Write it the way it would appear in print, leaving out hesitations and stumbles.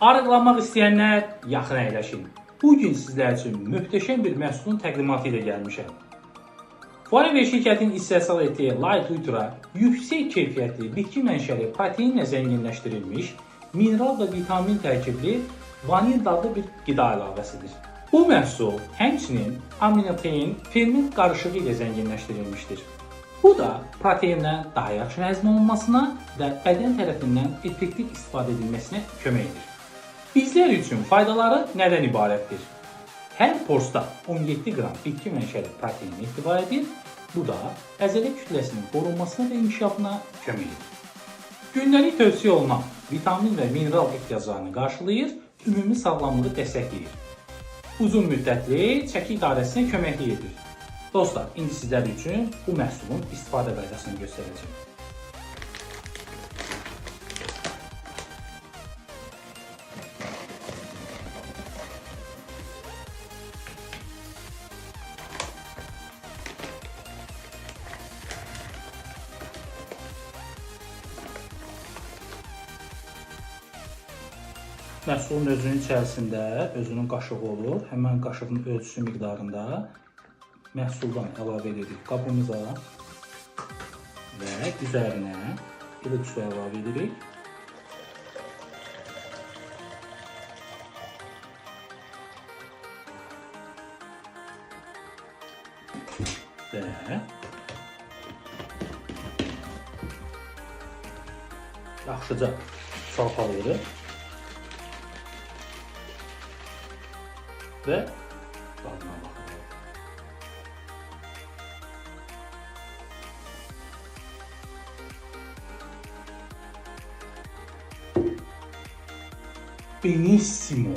Arıqlamaq istəyənlər yaxın əyləşin. Bugün sizlər üçün möhtəşəm bir məhsulun təqdimatı ilə gəlmişəm. Forever şirkətinin istehsal etdiyi Light Ultra yüksək keyfiyyətli bitki mənşəli proteinlə zənginləşdirilmiş, mineral və vitamin tərkibli vanil dadlı bir qida əlavəsidir. Bu məhsul həmçinin aminotein ferment qarışığı ilə zənginləşdirilmişdir. Bu da proteindən daha yaxşı həzm olunmasına və bədən tərəfindən effektiv istifadə edilməsinə kömək edir. Bizlər üçün faydaları nədən ibarətdir? Hər porsda 17 qram bitki mənşəli protein ehtiva edir. Bu da əzələ kütləsinin qorunmasına və inkişafına kömək edir. Gündəlik tövsiyə olunan vitamin və mineral ehtiyaclarını qarşılayır, ümumi sağlamlığı dəstəkləyir. Uzun müddətli çəki idarəsinə köməklik edir. Dostlar, indi sizlər üçün bu məhsulun istifadə qaydasını göstərəcəm. Məhsulun özünün içərisində özünün qaşığı olur. Həmən qaşığın ölçüsü miqdarında məhsuldan əlavə edirik qabımıza və üzərinə ilik su əlavə edirik. Və yaxşıca çalxalayırıq. Və dadına baxırıq. Benissimo.